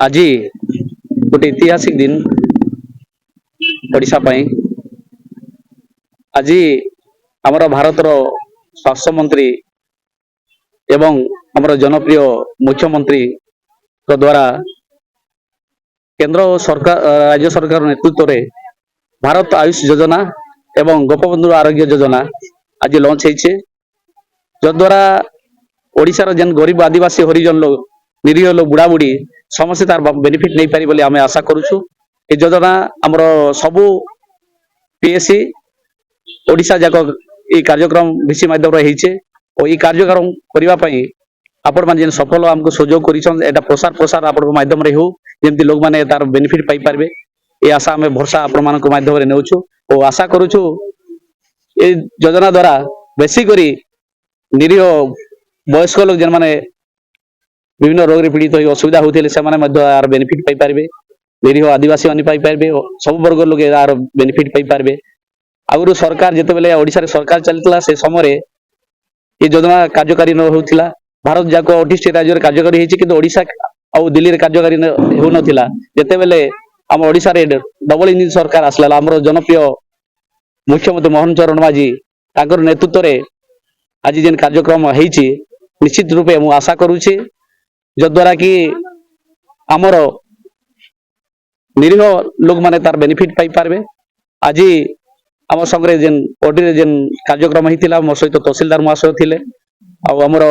आज गोटे ऐतिहासिक दिन ओडिशा पाई। आज आमर भारतर स्वास्थ्य मंत्री एवं आमर जनप्रिय मुख्यमंत्री द्वारा केंद्र और सरकार राज्य सरकार नेतृत्व में भारत आयुष योजना एवं गोपबंधु आरोग्य योजना आज लॉन्च होइछे। जद्वारा ओडिशार जेन गरीब आदिवासी हरिजन लोग निरीह लोग बुढ़ा बुढ़ी समस्त तार बेनिफिट नहीं पारी बोली आमे आशा करूछु। ए योजना हमर सबु पीएससी ओडिशा जाक ए कार्यक्रम विषय माध्यम रे हिचे और ई कार्यक्रम करिवा पई आपण मान जेन सफल हमको सुयोग करिसन एटा प्रसार प्रसार आपण माध्यम रे हो जेमति लोग माने तार बेनिफिट पाई पारबे ए आशा हमें भरोसा आपण मान को माध्यम रे नेउछु और आशा करूछु ए योजना द्वारा बेसी करी निरीह वयस्क लोग जेन माने विभिन्न रोग रे पीड़ित हो असुविधा होते से यार बेनिफिट पाई पारबे। निरीह आदिवासी माने पाई पारबे सब वर्ग लोग यार बेनिफिट पाई पारबे। आगु सरकार जेते बेले ओडिशा रे सरकार चलतिला से समय ये योजना कार्यकारी न होतिला। भारत जाक 28 राज्य रे कार्यकारी हेछि किंतु ओडिशा और दिल्ली रे कार्यकारी हो नथिला। जेते बेले हम ओडिशा रे डबल इंजिन सरकार आसला हमर जनप्रिय मुख्यमंत्री मोहन चरण माझी ताकर नेतृत्व रे आज जेन कार्यक्रम हेछि निश्चित रूपे मु आशा करूछि जद्वारा कि आमर निरीह लोग माने तार बेनिफिट पाई पारबे। आज आम संगे जेन ओडी जेन कार्यक्रम होता मो सहित तहसीलदार महाशय थिले और आमर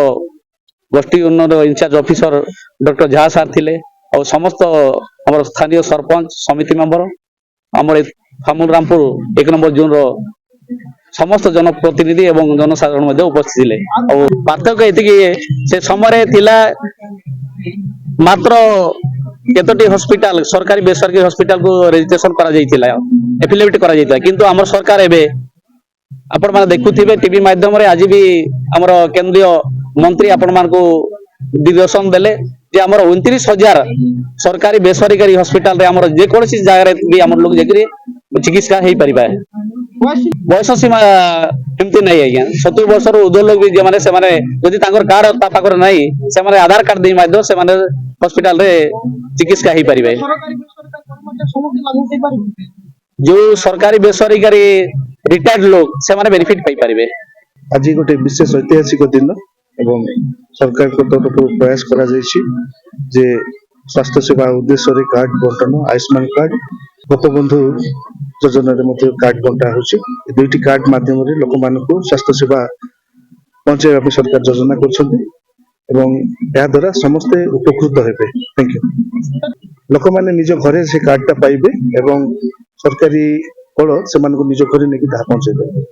गोष्ठी उन्नयन इंचार्ज ऑफिसर डॉक्टर झा सार थिले और समस्त आमर स्थानीय सरपंच समिति मेंबर आमर फामुल रामपुर 1 नंबर जोन रो समस्त जनप्रतिनिधि एवं जनसाधारण उपस्थित थिले और पार्थक्य एतिकी से समय थिला मात्र केतोटी हॉस्पिटल सरकारी बेसरकारी हॉस्पिटल को रजिस्ट्रेशन करा जायतिला एफिलिएट करा जायतिला किंतु हमर सरकार एबे आपण माने देखुथिबे टीवी माध्यम रे आज भी हमर केंद्रीय मंत्री आपण मान को दिग्दर्शन देले जे हमर 29,000 सरकारी बेसरकारी हॉस्पिटल रे हमर जे कोनसी जगह रे भी हमर लोग जेकरी चिकित्सा हेई परिबा। बयस सीमा एमती नहीं आज्ञा 70 वर्ष ऊर्ध्व लोग भी माने से माने यदि तांकर कार्ड ता पाकर नहीं से माने आधार कार्ड दे माध्यम से माने हॉस्पिटल रे चिकित्सा हेई परिबे। जो सरकारी बेसरकारी रिटायर्ड लोग से माने बेनिफिट पाई परिबे। आज गोटे विशेष ऐतिहासिक दिन एवं सरकार को तरफ प्रयास करा जायछि जे स्वास्थ्य सेवा उद्देश्य रे कार्ड बंटन आयुष्मान कार्ड गोपबंधु योजना रे मते कार्ड बंटा होछि। दुईटी कार्ड माध्यम रे लोक मानको स्वास्थ्य सेवा पहुंचाइबा पे सरकार योजना करछन्ती एवं या द्वारा समस्त उपकृत हेबे। Thank you. लोक माने निज घरे से कार्ड ता पाइबे एवं सरकारी कळ से मानको निज घरे नेकी धा पहुंचाइबे।